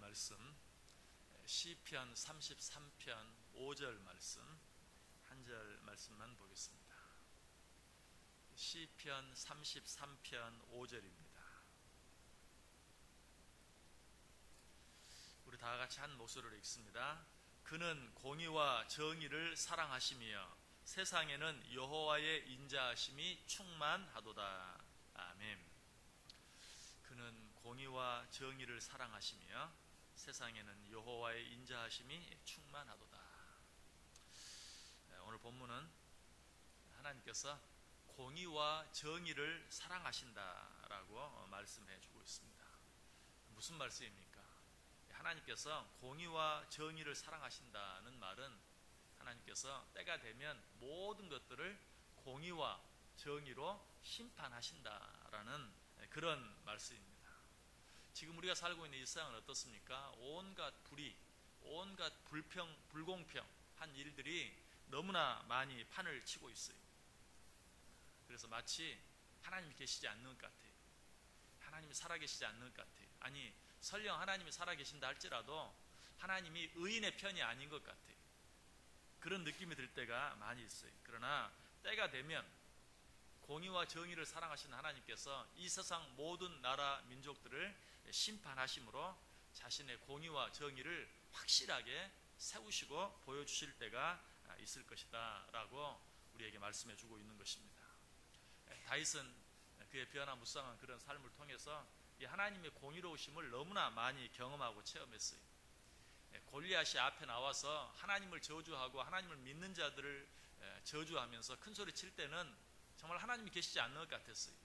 말씀, 시편 33편 5절 말씀, 한 절 말씀만 보겠습니다. 시편 33편 5절입니다. 우리 다 같이 한 목소리로 읽습니다. 그는 공의와 정의를 사랑하시며 세상에는 여호와의 인자하심이 충만하도다. 아멘. 그는 공의와 정의를 사랑하시며 세상에는 여호와의 인자하심이 충만하도다. 오늘 본문은 하나님께서 공의와 정의를 사랑하신다라고 말씀해 주고 있습니다. 무슨 말씀입니까? 하나님께서 공의와 정의를 사랑하신다는 말은 하나님께서 때가 되면 모든 것들을 공의와 정의로 심판하신다라는 그런 말씀입니다. 지금 우리가 살고 있는 이 세상은 어떻습니까? 온갖 불의, 온갖 불공평한 일들이 너무나 많이 판을 치고 있어요. 그래서 마치 하나님이 계시지 않는 것 같아요. 하나님이 살아계시지 않는 것 같아요. 아니, 설령 하나님이 살아계신다 할지라도 하나님이 의인의 편이 아닌 것 같아요. 그런 느낌이 들 때가 많이 있어요. 그러나 때가 되면 공의와 정의를 사랑하시는 하나님께서 이 세상 모든 나라 민족들을 심판하심으로 자신의 공의와 정의를 확실하게 세우시고 보여주실 때가 있을 것이다 라고 우리에게 말씀해 주고 있는 것입니다. 다윗은 그의 변화무쌍한 그런 삶을 통해서 이 하나님의 공의로우심을 너무나 많이 경험하고 체험했어요. 골리앗이 앞에 나와서 하나님을 저주하고 하나님을 믿는 자들을 저주하면서 큰 소리 칠 때는 정말 하나님이 계시지 않는 것 같았어요.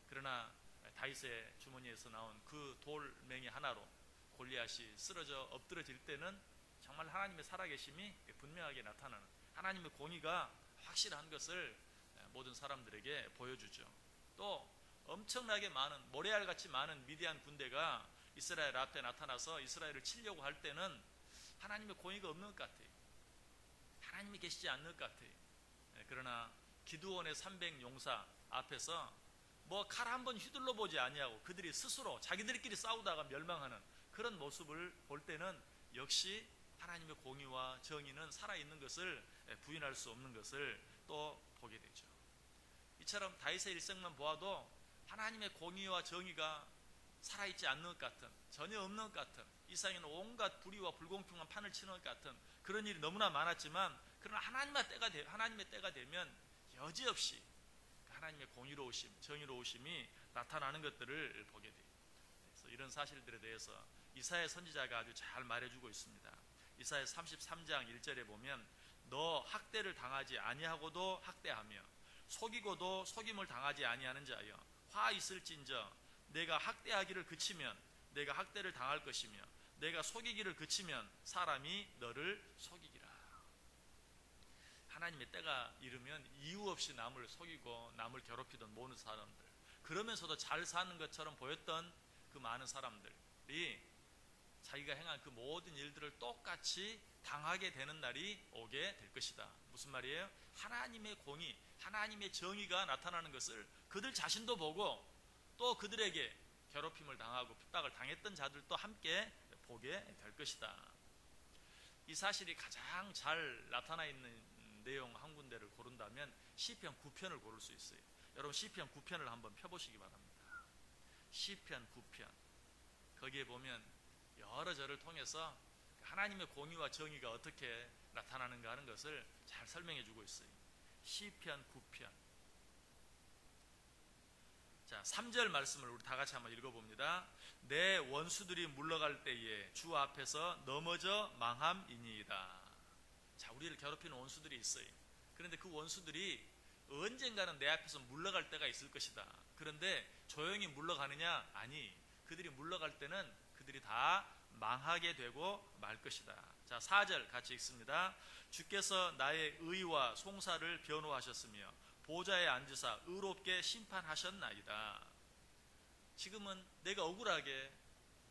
그러나 다윗의 주머니에서 나온 그 돌멩이 하나로 골리앗이 쓰러져 엎드러질 때는 정말 하나님의 살아계심이 분명하게 나타나는, 하나님의 공의가 확실한 것을 모든 사람들에게 보여주죠. 또 엄청나게 많은, 모래알같이 많은 미디안 군대가 이스라엘 앞에 나타나서 이스라엘을 치려고 할 때는 하나님의 공의가 없는 것 같아요. 하나님이 계시지 않는 것 같아요. 그러나 기드온의 300용사 앞에서 뭐 칼 한 번 휘둘러 보지 아니하고 그들이 스스로 자기들끼리 싸우다가 멸망하는 그런 모습을 볼 때는 역시 하나님의 공의와 정의는 살아있는 것을 부인할 수 없는 것을 또 보게 되죠. 이처럼 다윗의 일생만 보아도 하나님의 공의와 정의가 살아있지 않는 것 같은, 전혀 없는 것 같은, 이 세상에는 온갖 불의와 불공평한 판을 치는 것 같은 그런 일이 너무나 많았지만, 그러나 하나님의 때가 되면 여지없이 하나님의 공의로우심, 정의로우심이 나타나는 것들을 보게 돼요. 그래서 이런 사실들에 대해서 이사야 선지자가 아주 잘 말해주고 있습니다. 이사야 33장 1절에 보면 너 학대를 당하지 아니하고도 학대하며 속이고도 속임을 당하지 아니하는 자여 화 있을진저 내가 학대하기를 그치면 내가 학대를 당할 것이며 내가 속이기를 그치면 사람이 너를 속이기라. 하나님의 때가 이르면 이유 없이 남을 속이고 남을 괴롭히던 모든 사람들, 그러면서도 잘 사는 것처럼 보였던 그 많은 사람들이 자기가 행한 그 모든 일들을 똑같이 당하게 되는 날이 오게 될 것이다. 무슨 말이에요? 하나님의 공의, 하나님의 정의가 나타나는 것을 그들 자신도 보고 또 그들에게 괴롭힘을 당하고 핍박을 당했던 자들도 함께 보게 될 것이다. 이 사실이 가장 잘 나타나 있는 내용 한 군데를 고른다면 시편 9편을 고를 수 있어요. 여러분 시편 9편을 한번 펴보시기 바랍니다. 시편 9편, 거기에 보면 여러 절을 통해서 하나님의 공의와 정의가 어떻게 나타나는가 하는 것을 잘 설명해 주고 있어요. 시편 9편, 자 3절 말씀을 우리 다 같이 한번 읽어봅니다. 내 원수들이 물러갈 때에 주 앞에서 넘어져 망함이니이다. 자, 우리를 괴롭히는 원수들이 있어요. 그런데 그 원수들이 언젠가는 내 앞에서 물러갈 때가 있을 것이다. 그런데 조용히 물러가느냐? 아니, 그들이 물러갈 때는 그들이 다 망하게 되고 말 것이다. 자 4절 같이 읽습니다. 주께서 나의 의와 송사를 변호하셨으며 보좌에 앉으사 의롭게 심판하셨나이다. 지금은 내가 억울하게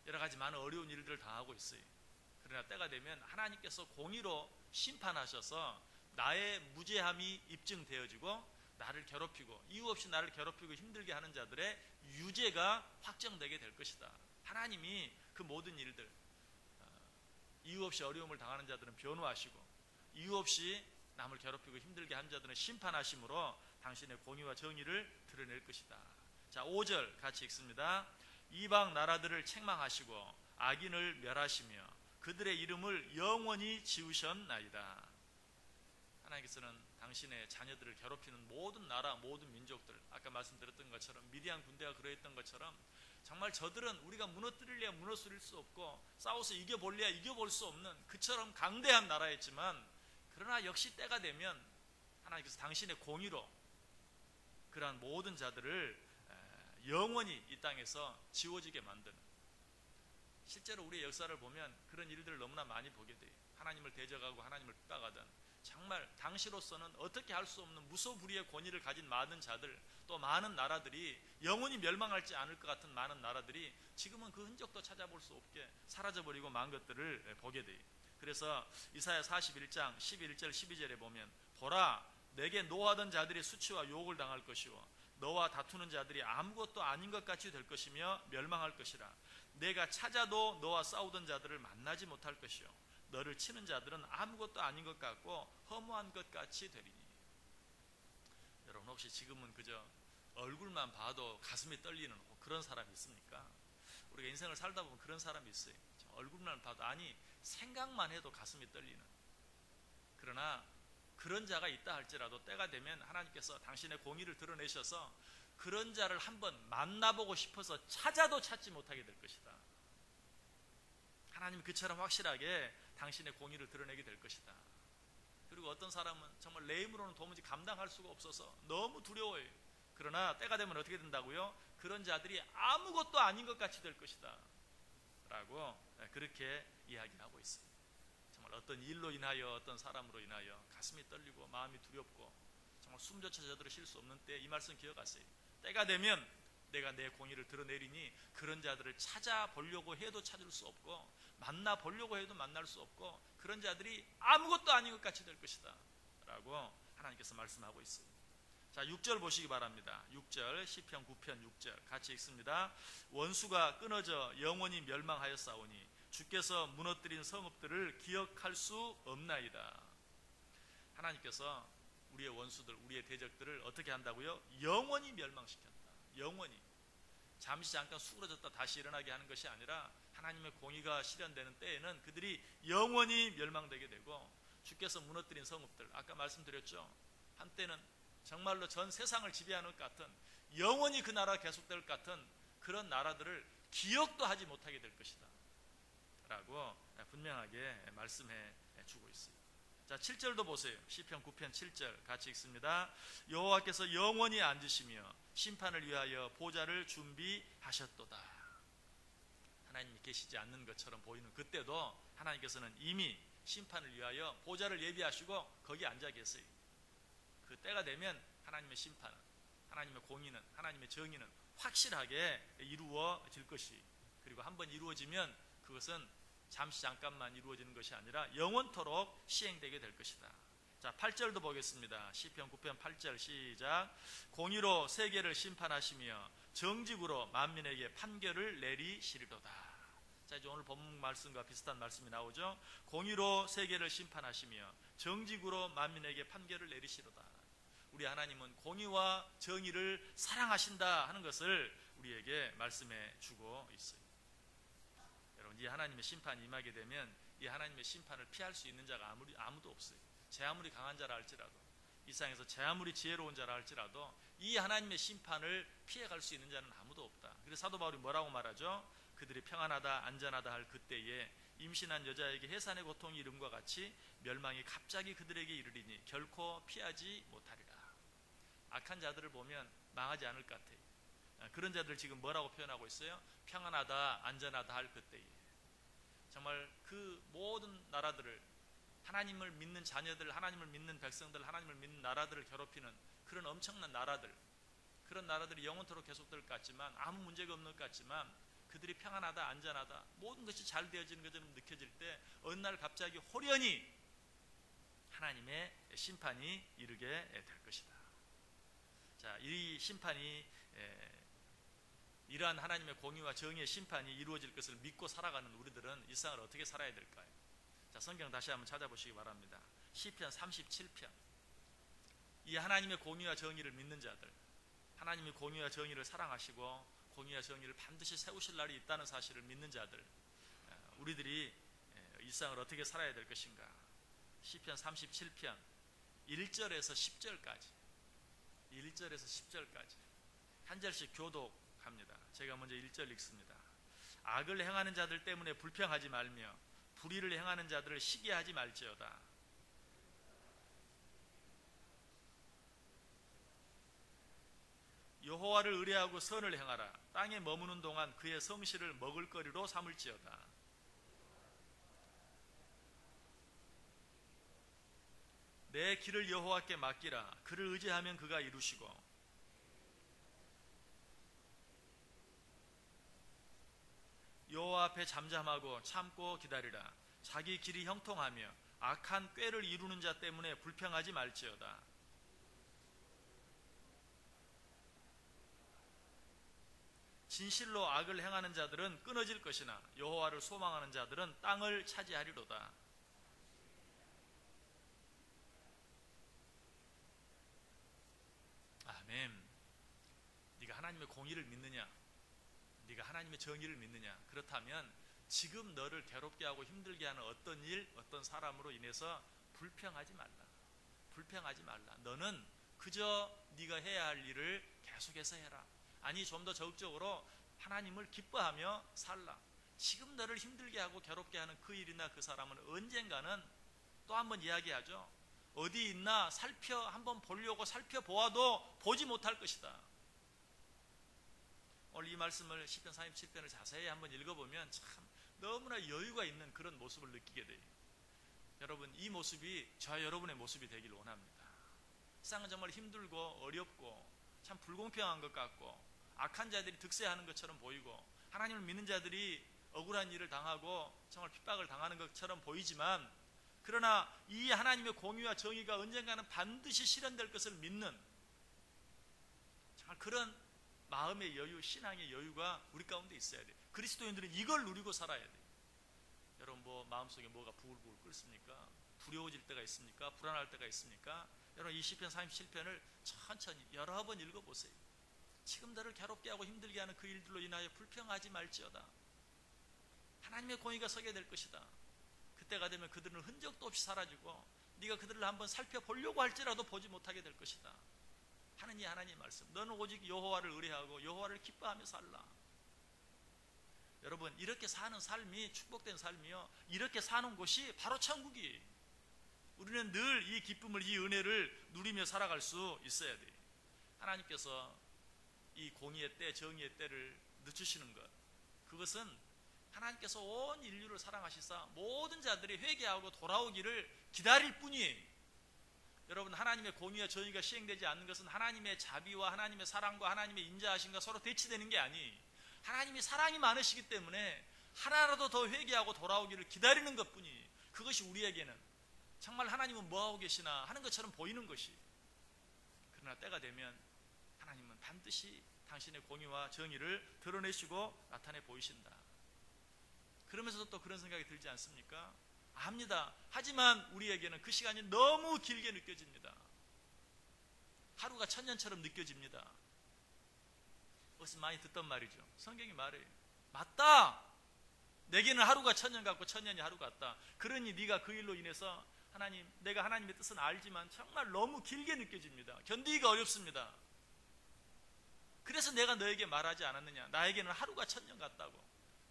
여러 가지 많은 어려운 일들을 당하고 있어요. 그러나 때가 되면 하나님께서 공의로 심판하셔서 나의 무죄함이 입증되어지고 나를 괴롭히고 이유 없이 나를 괴롭히고 힘들게 하는 자들의 유죄가 확정되게 될 것이다. 하나님이 그 모든 일들, 이유 없이 어려움을 당하는 자들은 변호하시고, 이유 없이 남을 괴롭히고 힘들게 한 자들은 심판하심으로 당신의 공의와 정의를 드러낼 것이다. 자, 5절 같이 읽습니다. 이방 나라들을 책망하시고 악인을 멸하시며 그들의 이름을 영원히 지우셨나이다. 하나님께서는 당신의 자녀들을 괴롭히는 모든 나라, 모든 민족들, 아까 말씀드렸던 것처럼 미디안 군대가 그러했던 것처럼 정말 저들은 우리가 무너뜨리려야 무너뜨릴 수 없고 싸워서 이겨볼래야 이겨볼 수 없는 그처럼 강대한 나라였지만, 그러나 역시 때가 되면 하나님께서 당신의 공의로 그러한 모든 자들을 영원히 이 땅에서 지워지게 만드는, 실제로 우리의 역사를 보면 그런 일들을 너무나 많이 보게 돼요. 하나님을 대적하고 하나님을 핍박하던, 정말 당시로서는 어떻게 할 수 없는 무소불위의 권위를 가진 많은 자들, 또 많은 나라들이 영원히 멸망하지 않을 것 같은 많은 나라들이 지금은 그 흔적도 찾아볼 수 없게 사라져버리고 만 것들을 보게 돼요. 그래서 이사야 41장 11절 12절에 보면, 보라 내게 노하던 자들이 수치와 유혹을 당할 것이요 너와 다투는 자들이 아무것도 아닌 것 같이 될 것이며 멸망할 것이라. 내가 찾아도 너와 싸우던 자들을 만나지 못할 것이요 너를 치는 자들은 아무것도 아닌 것 같고 허무한 것 같이 되리니. 여러분, 혹시 지금은 그저 얼굴만 봐도 가슴이 떨리는 그런 사람이 있습니까? 우리가 인생을 살다 보면 그런 사람이 있어요. 얼굴만 봐도, 아니 생각만 해도 가슴이 떨리는. 그러나 그런 자가 있다 할지라도 때가 되면 하나님께서 당신의 공의를 드러내셔서 그런 자를 한번 만나보고 싶어서 찾아도 찾지 못하게 될 것이다. 하나님이 그처럼 확실하게 당신의 공의를 드러내게 될 것이다. 그리고 어떤 사람은 정말 내 힘으로는 도무지 감당할 수가 없어서 너무 두려워요. 그러나 때가 되면 어떻게 된다고요? 그런 자들이 아무것도 아닌 것 같이 될 것이다 라고 그렇게 이야기하고 있습니다. 정말 어떤 일로 인하여, 어떤 사람으로 인하여 가슴이 떨리고 마음이 두렵고 정말 숨조차 저들을 쉴 수 없는 때 이 말씀 기억하세요. 때가 되면 내가 내 공의를 드러내리니 그런 자들을 찾아보려고 해도 찾을 수 없고 만나보려고 해도 만날 수 없고 그런 자들이 아무것도 아닌 것 같이 될 것이다 라고 하나님께서 말씀하고 있습니다. 자, 6절 보시기 바랍니다. 6절 시편 9편 6절 같이 읽습니다. 원수가 끊어져 영원히 멸망하였사오니 주께서 무너뜨린 성읍들을 기억할 수 없나이다. 하나님께서 우리의 원수들, 우리의 대적들을 어떻게 한다고요? 영원히 멸망시켰다. 영원히. 잠시 잠깐 수그러졌다 다시 일어나게 하는 것이 아니라 하나님의 공의가 실현되는 때에는 그들이 영원히 멸망되게 되고, 주께서 무너뜨린 성읍들, 아까 말씀드렸죠. 한때는 정말로 전 세상을 지배하는 것 같은, 영원히 그 나라가 계속될 것 같은 그런 나라들을 기억도 하지 못하게 될 것이다 라고 분명하게 말씀해 주고 있습니다. 자, 7절도 보세요. 시편 9편 7절 같이 읽습니다. 여호와께서 영원히 앉으시며 심판을 위하여 보좌를 준비하셨도다. 하나님이 계시지 않는 것처럼 보이는 그때도 하나님께서는 이미 심판을 위하여 보좌를 예비하시고 거기 앉아 계세요. 그 때가 되면 하나님의 심판은, 하나님의 공의는, 하나님의 정의는 확실하게 이루어질 것이, 그리고 한번 이루어지면 그것은 잠시 잠깐만 이루어지는 것이 아니라 영원토록 시행되게 될 것이다. 자, 8절도 보겠습니다. 시편 9편 8절 시작. 공의로 세계를 심판하시며 정직으로 만민에게 판결을 내리시리로다. 자, 이제 오늘 본문 말씀과 비슷한 말씀이 나오죠. 공의로 세계를 심판하시며 정직으로 만민에게 판결을 내리시리로다. 우리 하나님은 공의와 정의를 사랑하신다 하는 것을 우리에게 말씀해 주고 있어요. 여러분, 이 하나님의 심판이 임하게 되면 이 하나님의 심판을 피할 수 있는 자가 아무도 없어요. 제 아무리 강한 자라 할지라도, 이 세상에서 제 아무리 지혜로운 자라 할지라도 이 하나님의 심판을 피해갈 수 있는 자는 아무도 없다. 그래서 사도 바울이 뭐라고 말하죠? 그들이 평안하다 안전하다 할 그때에 임신한 여자에게 해산의 고통이 이름과 같이 멸망이 갑자기 그들에게 이르리니 결코 피하지 못하리라. 악한 자들을 보면 망하지 않을 것 같아요. 그런 자들 지금 뭐라고 표현하고 있어요? 평안하다 안전하다 할 그때에. 정말 그 모든 나라들을, 하나님을 믿는 자녀들, 하나님을 믿는 백성들, 하나님을 믿는 나라들을 괴롭히는 그런 엄청난 나라들, 그런 나라들이 영원토록 계속될 것 같지만, 아무 문제가 없는 것 같지만 그들이 평안하다 안전하다 모든 것이 잘 되어지는 것처럼 느껴질 때 어느 날 갑자기 호련히 하나님의 심판이 이르게 될 것이다. 자, 이 심판이, 이러한 하나님의 공의와 정의의 심판이 이루어질 것을 믿고 살아가는 우리들은 이 세상을 어떻게 살아야 될까요? 자, 성경 다시 한번 찾아보시기 바랍니다. 시편 37편. 이 하나님의 공의와 정의를 믿는 자들, 하나님의 공의와 정의를 사랑하시고 공의와 정의를 반드시 세우실 날이 있다는 사실을 믿는 자들, 우리들이 일상을 어떻게 살아야 될 것인가. 시편 37편 1절에서 10절까지, 1절에서 10절까지 한 절씩 교독합니다. 제가 먼저 1절 읽습니다. 악을 행하는 자들 때문에 불평하지 말며 불의를 행하는 자들을 시기하지 말지어다. 여호와를 의뢰하고 선을 행하라. 땅에 머무는 동안 그의 성실을 먹을거리로 삼을지어다. 내 길을 여호와께 맡기라. 그를 의지하면 그가 이루시고 여호와 앞에 잠잠하고 참고 기다리라. 자기 길이 형통하며 악한 꾀를 이루는 자 때문에 불평하지 말지어다. 진실로 악을 행하는 자들은 끊어질 것이나 여호와를 소망하는 자들은 땅을 차지하리로다. 아멘. 네가 하나님의 공의를 믿느냐? 네가 하나님의 정의를 믿느냐? 그렇다면 지금 너를 괴롭게 하고 힘들게 하는 어떤 일, 어떤 사람으로 인해서 불평하지 말라. 불평하지 말라. 너는 그저 네가 해야 할 일을 계속해서 해라. 아니, 좀 더 적극적으로 하나님을 기뻐하며 살라. 지금 너를 힘들게 하고 괴롭게 하는 그 일이나 그 사람은 언젠가는 또 한번 이야기하죠. 어디 있나 한번 보려고 살펴보아도 보지 못할 것이다. 오늘 이 말씀을 시편 37편을 자세히 한번 읽어보면 참 너무나 여유가 있는 그런 모습을 느끼게 돼요. 여러분, 이 모습이 저와 여러분의 모습이 되길 원합니다. 세상은 정말 힘들고 어렵고 참 불공평한 것 같고 악한 자들이 득세하는 것처럼 보이고 하나님을 믿는 자들이 억울한 일을 당하고 정말 핍박을 당하는 것처럼 보이지만, 그러나 이 하나님의 공의와 정의가 언젠가는 반드시 실현될 것을 믿는 정말 그런 마음의 여유, 신앙의 여유가 우리 가운데 있어야 돼요. 그리스도인들은 이걸 누리고 살아야 돼요. 여러분, 마음속에 뭐가 부글부글 끓습니까? 두려워질 때가 있습니까? 불안할 때가 있습니까? 여러분, 이 시편 37편을 천천히 여러 번 읽어보세요. 지금 너를 괴롭게 하고 힘들게 하는 그 일들로 인하여 불평하지 말지어다. 하나님의 공의가 서게 될 것이다. 그때가 되면 그들은 흔적도 없이 사라지고 네가 그들을 한번 살펴보려고 할지라도 보지 못하게 될 것이다 하는 이 하나님의 말씀. 너는 오직 여호와를 의뢰하고 여호와를 기뻐하며 살라. 여러분, 이렇게 사는 삶이 축복된 삶이요, 이렇게 사는 곳이 바로 천국이에요. 우리는 늘 이 기쁨을, 이 은혜를 누리며 살아갈 수 있어야 돼요. 하나님께서 이 공의의 때, 정의의 때를 늦추시는 것, 그것은 하나님께서 온 인류를 사랑하시사 모든 자들이 회개하고 돌아오기를 기다릴 뿐이에요. 여러분, 하나님의 공의와 정의가 시행되지 않는 것은 하나님의 자비와 하나님의 사랑과 하나님의 인자하심과 서로 대치되는 게 아니에요. 하나님이 사랑이 많으시기 때문에 하나라도 더 회개하고 돌아오기를 기다리는 것뿐이에요. 그것이 우리에게는 정말 하나님은 뭐하고 계시나 하는 것처럼 보이는 것이, 그러나 때가 되면 하나님은 반드시 당신의 공의와 정의를 드러내시고 나타내 보이신다. 그러면서도 또 그런 생각이 들지 않습니까? 압니다. 하지만 우리에게는 그 시간이 너무 길게 느껴집니다. 하루가 천년처럼 느껴집니다. 어디서 많이 듣던 말이죠. 성경이 말해요. 맞다. 내게는 하루가 천년 같고 천년이 하루 같다. 그러니 네가 그 일로 인해서 내가 하나님의 뜻은 알지만 정말 너무 길게 느껴집니다. 견디기가 어렵습니다. 그래서 내가 너에게 말하지 않았느냐. 나에게는 하루가 천년 같다고.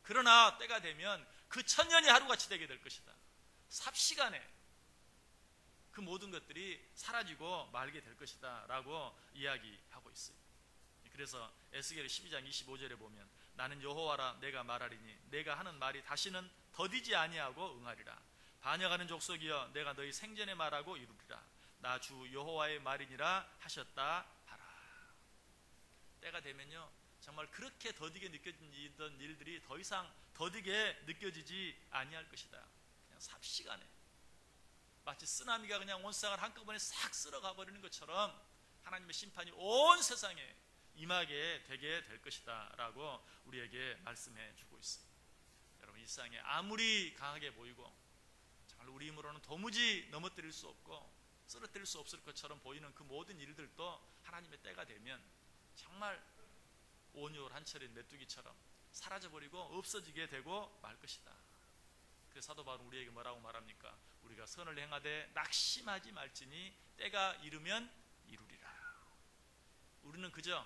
그러나 때가 되면 그 천년이 하루같이 되게 될 것이다. 삽시간에 그 모든 것들이 사라지고 말게 될 것이다 라고 이야기하고 있어요. 그래서 에스겔 12장 25절에 보면 나는 여호와라 내가 말하리니 내가 하는 말이 다시는 더디지 아니하고 응하리라. 반역하는 족속이여 내가 너희 생전에 말하고 이루리라. 나 주 여호와의 말이니라 하셨다 하라. 때가 되면요, 정말 그렇게 더디게 느껴지던 일들이 더 이상 더디게 느껴지지 아니할 것이다. 그냥 삽시간에 마치 쓰나미가 그냥 온 세상을 한꺼번에 싹 쓸어가 버리는 것처럼 하나님의 심판이 온 세상에 임하게 되게 될 것이다 라고 우리에게 말씀해 주고 있습니다. 여러분, 이 세상에 아무리 강하게 보이고 정말 우리 힘으로는 도무지 넘어뜨릴 수 없고 쓰러뜨릴 수 없을 것처럼 보이는 그 모든 일들도 하나님의 때가 되면 정말 5월 한철인 메뚜기처럼 사라져버리고 없어지게 되고 말 것이다. 그래서 사도 바울은 우리에게 뭐라고 말합니까? 우리가 선을 행하되 낙심하지 말지니 때가 이르면 이루리라. 우리는 그저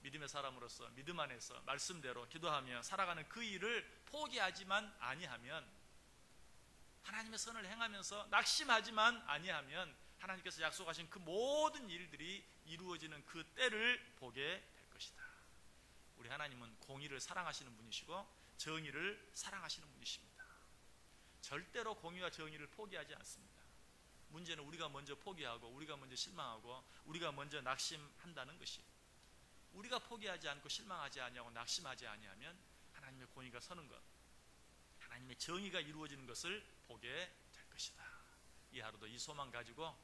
믿음의 사람으로서 믿음 안에서 말씀대로 기도하며 살아가는 그 일을 포기하지만 아니하면, 하나님의 선을 행하면서 낙심하지만 아니하면 하나님께서 약속하신 그 모든 일들이 이루어지는 그 때를 보게 될 것이다. 우리 하나님은 공의를 사랑하시는 분이시고 정의를 사랑하시는 분이십니다. 절대로 공의와 정의를 포기하지 않습니다. 문제는 우리가 먼저 포기하고 우리가 먼저 실망하고 우리가 먼저 낙심한다는 것이, 우리가 포기하지 않고 실망하지 아니하고 낙심하지 아니하면 하나님의 공의가 서는 것, 하나님의 정의가 이루어지는 것을 보게 될 것이다. 이 하루도 이 소망 가지고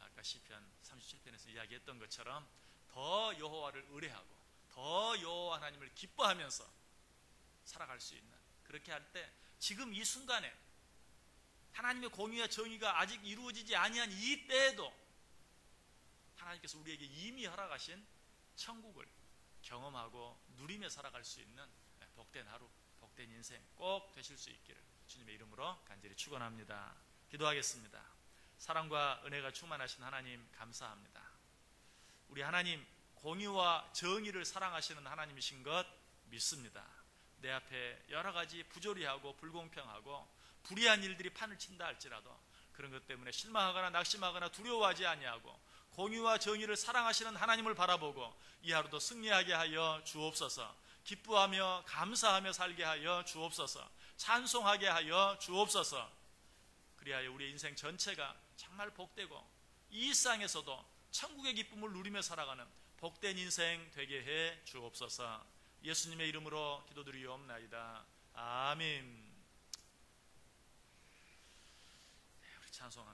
아까 시편 37편에서 이야기했던 것처럼 더 여호와를 의뢰하고 더 여호와 하나님을 기뻐하면서 살아갈 수 있는, 그렇게 할 때 지금 이 순간에 하나님의 공의와 정의가 아직 이루어지지 아니한 이 때에도 하나님께서 우리에게 이미 허락하신 천국을 경험하고 누리며 살아갈 수 있는 복된 하루, 복된 인생 꼭 되실 수 있기를 주님의 이름으로 간절히 축원합니다. 기도하겠습니다. 사랑과 은혜가 충만하신 하나님 감사합니다. 우리 하나님 공의와 정의를 사랑하시는 하나님이신 것 믿습니다. 내 앞에 여러 가지 부조리하고 불공평하고 불의한 일들이 판을 친다 할지라도 그런 것 때문에 실망하거나 낙심하거나 두려워하지 아니하고 공의와 정의를 사랑하시는 하나님을 바라보고 이 하루도 승리하게 하여 주옵소서. 기뻐하며 감사하며 살게 하여 주옵소서. 찬송하게 하여 주옵소서. 그리하여 우리의 인생 전체가 정말 복되고 이 세상에서도 천국의 기쁨을 누리며 살아가는 복된 인생 되게 해 주옵소서. 예수님의 이름으로 기도드리옵나이다. 아멘. 우리 찬송합니다.